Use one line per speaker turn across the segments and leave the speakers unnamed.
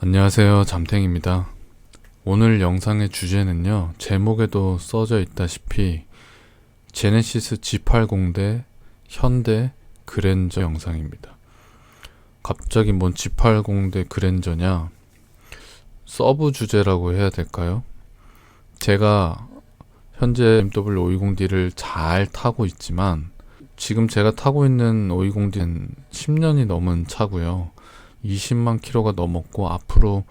안녕하세요, 잠탱입니다. 오늘 영상의 주제는요, 제목에도 써져 있다시피 제네시스 G80 대 현대 그랜저 영상입니다. 갑자기 뭔 G80 대 그랜저냐? 서브 주제라고 해야 될까요? 제가 현재 BMW520D를 잘 타고 있지만 지금 제가 타고 있는 520D는 10년이 넘은 차고요. 20만 킬로가 넘었고 앞으로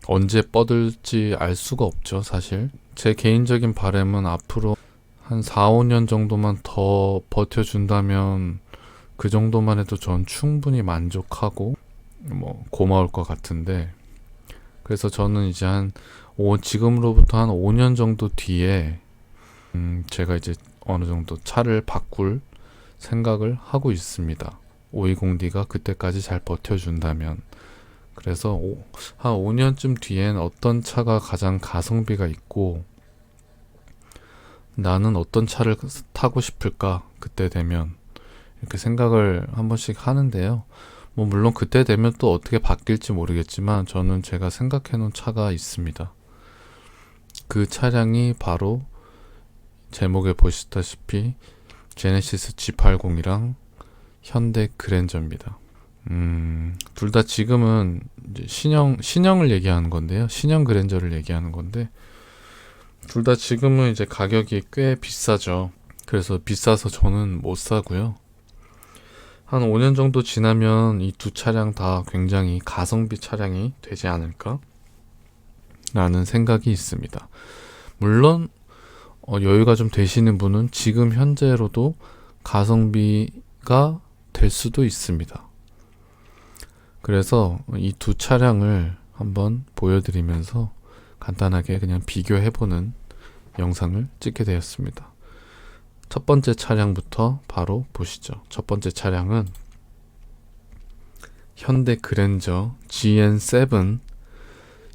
언제 뻗을지 알 수가 없죠, 사실. 제 개인적인 바람은 앞으로 한 4, 5년 정도만 더 버텨준다면 그 정도만 해도 전 충분히 만족하고 고마울 것 같은데, 그래서 저는 이제 지금으로부터 한 5년 정도 뒤에 제가 이제 어느 정도 차를 바꿀 생각을 하고 있습니다. 520D가 그때까지 잘 버텨준다면. 그래서 한 5년쯤 뒤엔 어떤 차가 가장 가성비가 있고 나는 어떤 차를 타고 싶을까, 그때 되면 이렇게 생각을 한 번씩 하는데요. 물론 그때 되면 또 어떻게 바뀔지 모르겠지만 저는 제가 생각해 놓은 차가 있습니다. 그 차량이 바로 제목에 보시다시피 제네시스 G80이랑 현대 그랜저입니다. 둘 다 지금은 이제 신형을 얘기하는 건데요. 신형 그랜저를 얘기하는 건데, 둘 다 지금은 이제 가격이 꽤 비싸죠. 그래서 비싸서 저는 못 사고요. 한 5년 정도 지나면 이 두 차량 다 굉장히 가성비 차량이 되지 않을까? 라는 생각이 있습니다. 물론 여유가 좀 되시는 분은 지금 현재로도 가성비가 될 수도 있습니다. 그래서 이 두 차량을 한번 보여드리면서 간단하게 그냥 비교해보는 영상을 찍게 되었습니다. 첫 번째 차량부터 바로 보시죠. 첫 번째 차량은 현대 그랜저 GN7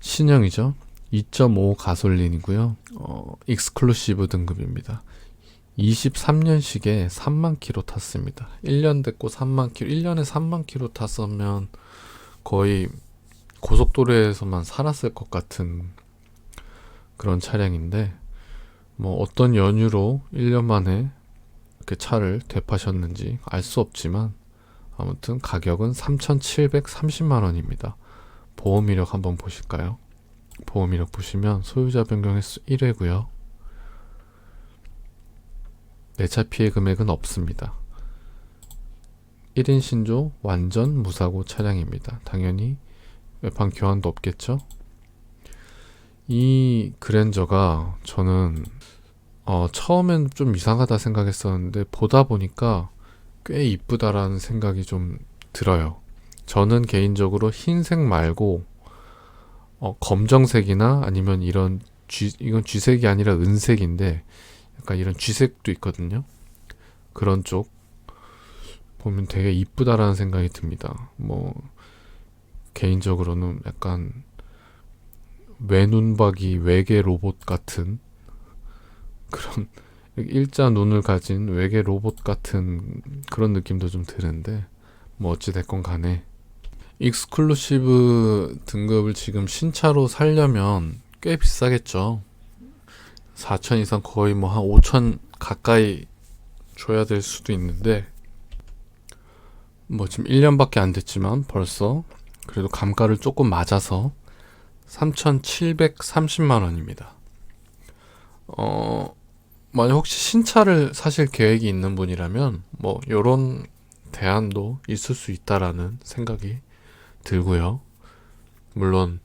신형이죠. 2.5 가솔린이고요. 익스클루시브 등급입니다. 23년식에 3만 킬로 탔습니다. 1년 됐고 3만 킬로, 1년에 3만 킬로 탔으면 거의 고속도로에서만 살았을 것 같은 그런 차량인데, 어떤 연유로 1년 만에 이렇게 차를 되파셨는지 알 수 없지만 아무튼 가격은 3,730만 원입니다. 보험 이력 한번 보실까요? 보험 이력 보시면 소유자 변경 횟수 1회고요. 내차 피해 금액은 없습니다. 1인 신조 완전 무사고 차량입니다. 당연히 외판 교환도 없겠죠? 이 그랜저가 저는 처음엔 좀 이상하다 생각했었는데 보다 보니까 꽤 이쁘다라는 생각이 좀 들어요. 저는 개인적으로 흰색 말고 검정색이나 아니면 이건 쥐색이 아니라 은색인데 약간 이런 쥐색도 있거든요. 그런 쪽 보면 되게 이쁘다라는 생각이 듭니다. 개인적으로는 약간 외눈박이 외계 로봇 같은 그런 일자 눈을 가진 외계 로봇 같은 그런 느낌도 좀 드는데, 어찌됐건 간에 익스클루시브 등급을 지금 신차로 살려면 꽤 비싸겠죠. 4천 이상, 거의 한 5천 가까이 줘야 될 수도 있는데, 지금 1년밖에 안 됐지만 벌써 그래도 감가를 조금 맞아서 3,730만 원입니다. 만약 혹시 신차를 사실 계획이 있는 분이라면 요런 대안도 있을 수 있다라는 생각이 들고요. 물론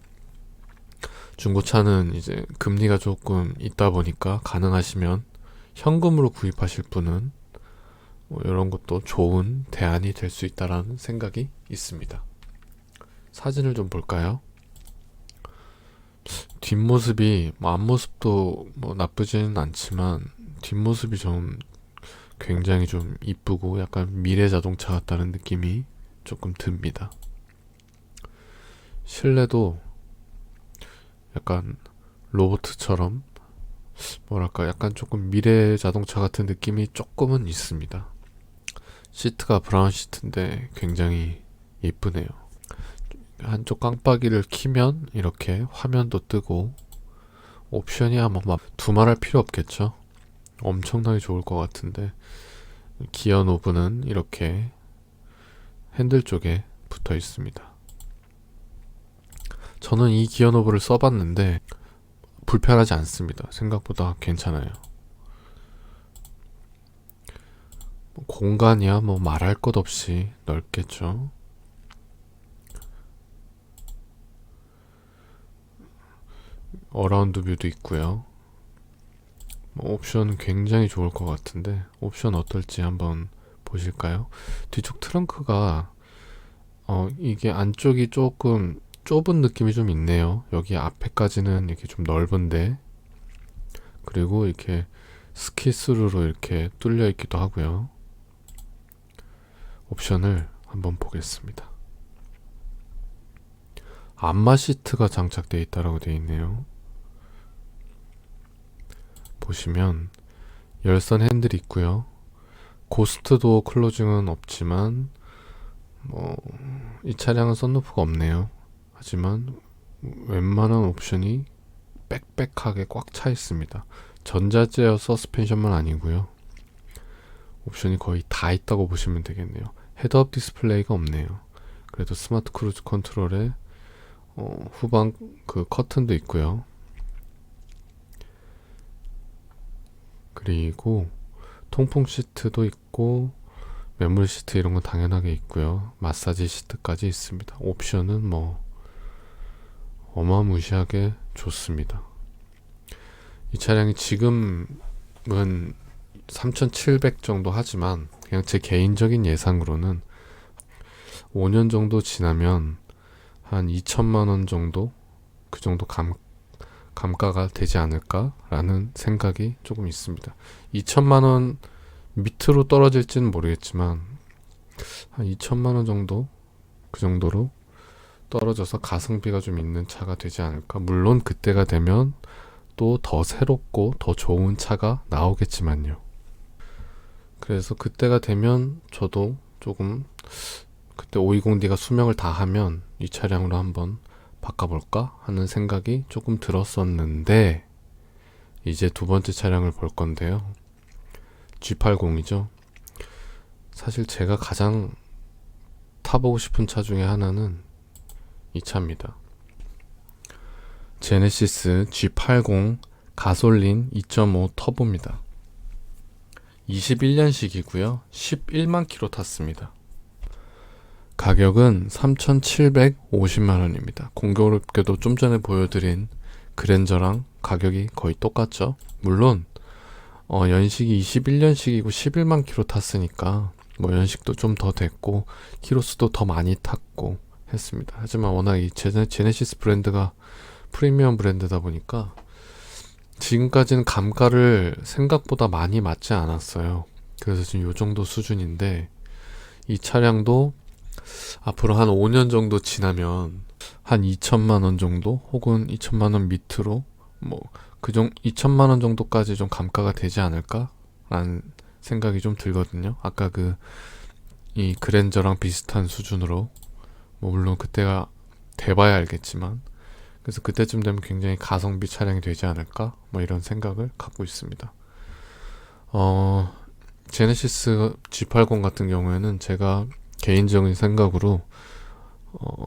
중고차는 이제 금리가 조금 있다 보니까 가능하시면 현금으로 구입하실 분은 이런 것도 좋은 대안이 될 수 있다라는 생각이 있습니다. 사진을 좀 볼까요? 뒷모습이 앞모습도 나쁘지는 않지만 뒷모습이 좀 굉장히 좀 이쁘고 약간 미래 자동차 같다는 느낌이 조금 듭니다. 실내도 약간 로봇처럼 약간 조금 미래 자동차 같은 느낌이 조금은 있습니다. 시트가 브라운 시트인데 굉장히 예쁘네요.
한쪽 깜빡이를 키면 이렇게 화면도 뜨고, 옵션이 아마 막 두말할 필요 없겠죠. 엄청나게 좋을 것 같은데, 기어 노브는 이렇게 핸들 쪽에 붙어 있습니다. 저는 이 기어 노브를 써봤는데 불편하지 않습니다. 생각보다 괜찮아요. 공간이야 뭐 말할 것 없이 넓겠죠. 어라운드 뷰도 있고요. 옵션 굉장히 좋을 것 같은데 옵션 어떨지 한번 보실까요? 뒤쪽 트렁크가 이게 안쪽이 조금 좁은 느낌이 좀 있네요. 여기 앞에까지는 이렇게 좀 넓은데, 그리고 이렇게 스키스루로 이렇게 뚫려 있기도 하고요. 옵션을 한번 보겠습니다. 안마 시트가 장착되어 있다라고 되어 있네요. 보시면 열선 핸들이 있고요. 고스트 도어 클로징은 없지만 이 차량은 썬루프가 없네요. 하지만 웬만한 옵션이 빽빽하게 꽉 차 있습니다. 전자제어 서스펜션만 아니고요. 옵션이 거의 다 있다고 보시면 되겠네요. 헤드업 디스플레이가 없네요. 그래도 스마트 크루즈 컨트롤에 후방 그 커튼도 있고요. 그리고 통풍 시트도 있고 매물 시트 이런 건 당연하게 있고요. 마사지 시트까지 있습니다. 옵션은 뭐 어마무시하게 좋습니다. 이 차량이 지금은 3,700 정도 하지만 그냥 제 개인적인 예상으로는 5년 정도 지나면 한 2천만 원 정도, 그 정도 감가가 되지 않을까라는 생각이 조금 있습니다. 2천만 원 밑으로 떨어질지는 모르겠지만 한 2천만 원 정도, 그 정도로 떨어져서 가성비가 좀 있는 차가 되지 않을까. 물론 그때가 되면 또 더 새롭고 더 좋은 차가 나오겠지만요. 그래서 그때가 되면 저도 조금 그때 520D가 수명을 다하면 이 차량으로 한번 바꿔볼까 하는 생각이 조금 들었었는데, 이제 두 번째 차량을 볼 건데요. G80이죠. 사실 제가 가장 타보고 싶은 차 중에 하나는 이 차입니다. 제네시스 G80 가솔린 2.5 터보입니다. 21년식이고요. 11만 킬로 탔습니다. 가격은 3,750만원입니다. 공교롭게도 좀 전에 보여드린 그랜저랑 가격이 거의 똑같죠. 물론 연식이 21년식이고 11만 킬로 탔으니까 뭐 연식도 좀 더 됐고 키로수도 더 많이 탔고 했습니다. 하지만 워낙 이 제네시스 브랜드가 프리미엄 브랜드다 보니까 지금까지는 감가를 생각보다 많이 맞지 않았어요. 그래서 지금 요 정도 수준인데, 이 차량도 앞으로 한 5년 정도 지나면 한 2천만 원 정도 혹은 2천만 원 밑으로 뭐 2천만 원 정도까지 좀 감가가 되지 않을까 라는 생각이 좀 들거든요. 아까 이 그랜저랑 비슷한 수준으로, 뭐 물론 그때가 돼봐야 알겠지만, 그래서 그때쯤 되면 굉장히 가성비 차량이 되지 않을까 뭐 이런 생각을 갖고 있습니다. 제네시스 G80 같은 경우에는 제가 개인적인 생각으로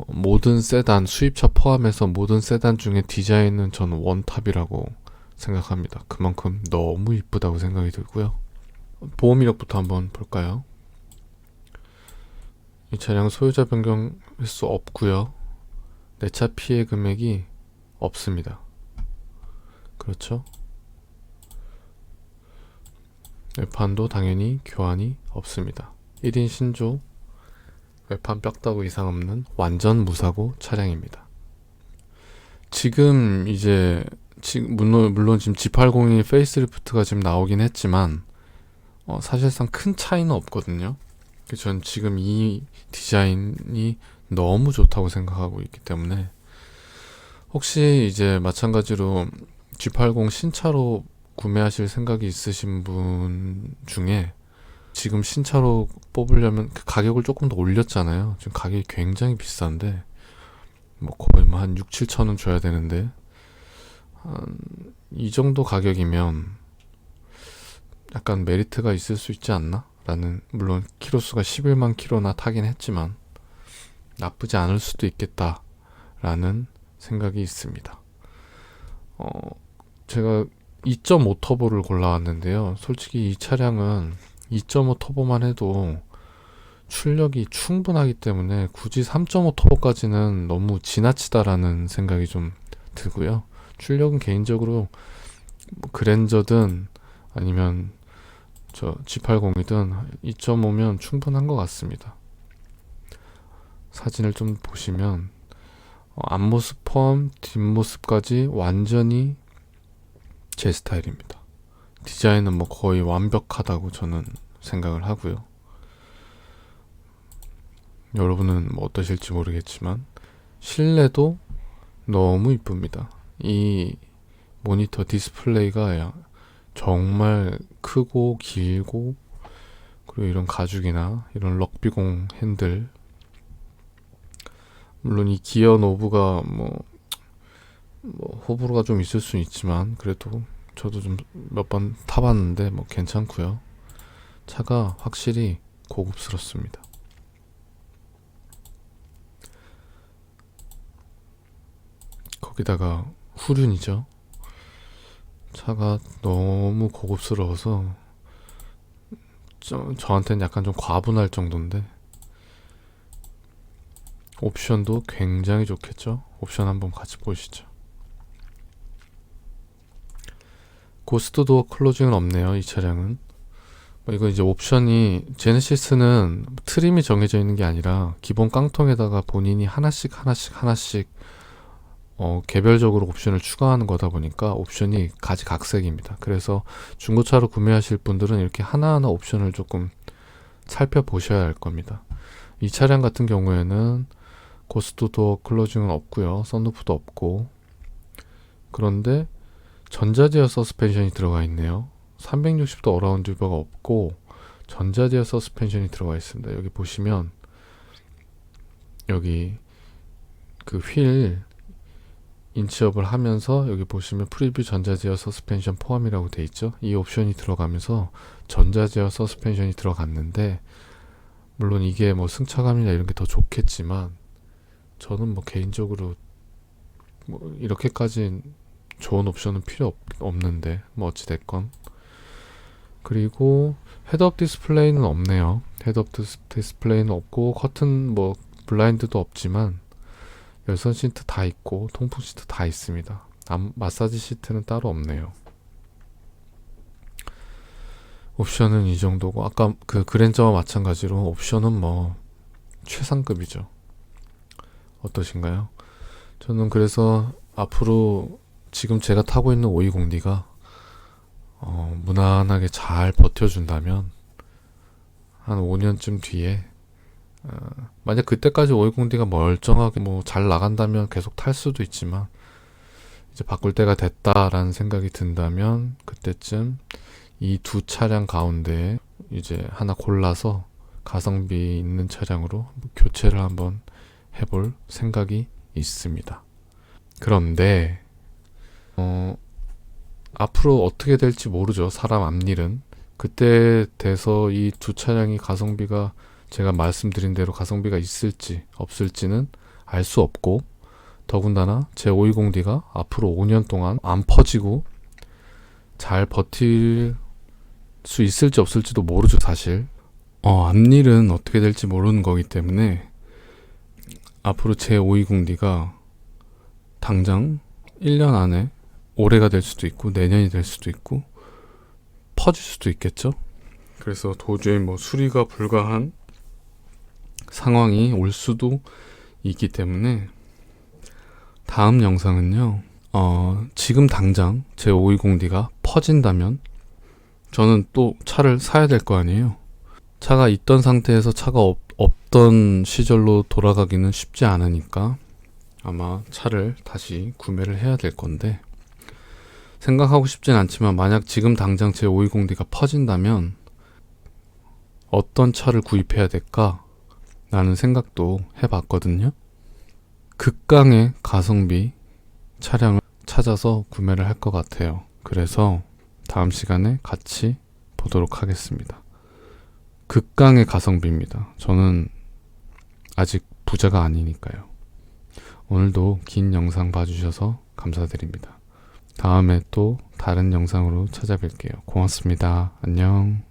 모든 세단, 수입차 포함해서 모든 세단 중에 디자인은 저는 원탑이라고 생각합니다. 그만큼 너무 이쁘다고 생각이 들고요. 보험 이력부터 한번 볼까요? 이 차량 소유자 변경 횟수 없고요. 내차 피해 금액이 없습니다. 그렇죠? 외판도 당연히 교환이 없습니다. 1인 신조, 외판 뼈다구 이상 없는 완전 무사고 차량입니다. 지금 물론 지금 G80이 페이스리프트가 지금 나오긴 했지만 사실상 큰 차이는 없거든요. 전 지금 이 디자인이 너무 좋다고 생각하고 있기 때문에, 혹시 이제 마찬가지로 G80 신차로 구매하실 생각이 있으신 분 중에 지금 신차로 뽑으려면 그 가격을 조금 더 올렸잖아요. 지금 가격이 굉장히 비싼데 뭐 거의 뭐 한 6, 7천 원 줘야 되는데 이 정도 가격이면 약간 메리트가 있을 수 있지 않나? 라는, 물론 키로수가 11만 킬로나 타긴 했지만 나쁘지 않을 수도 있겠다 라는 생각이 있습니다. 제가 2.5 터보를 골라왔는데요. 솔직히 이 차량은 2.5 터보만 해도 출력이 충분하기 때문에 굳이 3.5 터보까지는 너무 지나치다라는 생각이 좀 들고요. 출력은 개인적으로 뭐 그랜저든 아니면 저 G80이든 2.5면 충분한 것 같습니다. 사진을 좀 보시면 앞모습 포함 뒷모습까지 완전히 제 스타일입니다. 디자인은 뭐 거의 완벽하다고 저는 생각을 하고요. 여러분은 뭐 어떠실지 모르겠지만 실내도 너무 이쁩니다. 이 모니터 디스플레이가 정말 크고 길고, 그리고 이런 가죽이나 이런 럭비공 핸들, 물론 이 기어 노브가 뭐 호불호가 좀 있을 수는 있지만 그래도 저도 좀 몇 번 타봤는데 뭐 괜찮고요. 차가 확실히 고급스럽습니다. 거기다가 후륜이죠. 차가 너무 고급스러워서 저한테는 약간 좀 과분할 정도인데, 옵션도 굉장히 좋겠죠. 옵션 한번 같이 보시죠. 고스트 도어 클로징은 없네요, 이 차량은. 이거 이제 옵션이, 제네시스는 트림이 정해져 있는 게 아니라 기본 깡통에다가 본인이 하나씩 개별적으로 옵션을 추가하는 거다 보니까 옵션이 가지각색입니다. 그래서 중고차로 구매하실 분들은 이렇게 하나하나 옵션을 조금 살펴보셔야 할 겁니다. 이 차량 같은 경우에는 고스트 도어 클로징은 없고요. 썬루프도 없고, 그런데 전자제어 서스펜션이 들어가 있네요. 360도 어라운드 뷰가 없고 전자제어 서스펜션이 들어가 있습니다. 여기 보시면 여기 그 휠 인치업을 하면서 여기 보시면 프리뷰 전자제어 서스펜션 포함이라고 돼 있죠. 이 옵션이 들어가면서 전자제어 서스펜션이 들어갔는데, 물론 이게 뭐 승차감이나 이런 게 더 좋겠지만 저는 뭐 개인적으로 뭐 이렇게까지 좋은 옵션은 필요 없는데 뭐 어찌됐건. 그리고 헤드업 디스플레이는 없네요. 헤드업 디스플레이는 없고 커튼 뭐 블라인드도 없지만 열선 시트 다 있고 통풍 시트 다 있습니다. 마사지 시트는 따로 없네요. 옵션은 이 정도고, 아까 그 그랜저와 마찬가지로 옵션은 뭐 최상급이죠. 어떠신가요? 저는 그래서 앞으로 지금 제가 타고 있는 520D가 무난하게 잘 버텨준다면 한 5년쯤 뒤에 만약 그때까지 520D가 멀쩡하게 뭐 잘 나간다면 계속 탈 수도 있지만, 이제 바꿀 때가 됐다라는 생각이 든다면 그때쯤 이 두 차량 가운데 이제 하나 골라서 가성비 있는 차량으로 교체를 한번 해볼 생각이 있습니다. 그런데 앞으로 어떻게 될지 모르죠. 사람 앞일은. 그때 돼서 이 두 차량이 가성비가, 제가 말씀드린 대로 가성비가 있을지 없을지는 알 수 없고, 더군다나 제 520D가 앞으로 5년 동안 안 퍼지고 잘 버틸 수 있을지 없을지도 모르죠, 사실. 앞일은 어떻게 될지 모르는 거기 때문에 앞으로 제 520D가 당장 1년 안에, 올해가 될 수도 있고 내년이 될 수도 있고 퍼질 수도 있겠죠. 그래서 도저히 뭐 수리가 불가한 상황이 올 수도 있기 때문에 다음 영상은요, 지금 당장 제 520D가 퍼진다면 저는 또 차를 사야 될 거 아니에요. 차가 있던 상태에서 차가 없던 시절로 돌아가기는 쉽지 않으니까 아마 차를 다시 구매를 해야 될 건데, 생각하고 싶진 않지만 만약 지금 당장 제 520D가 퍼진다면 어떤 차를 구입해야 될까 라는 생각도 해봤거든요.
극강의 가성비 차량을 찾아서 구매를 할 것 같아요. 그래서 다음 시간에 같이 보도록 하겠습니다. 극강의 가성비입니다. 저는 아직 부자가 아니니까요. 오늘도 긴 영상 봐주셔서 감사드립니다. 다음에 또 다른 영상으로 찾아뵐게요. 고맙습니다. 안녕.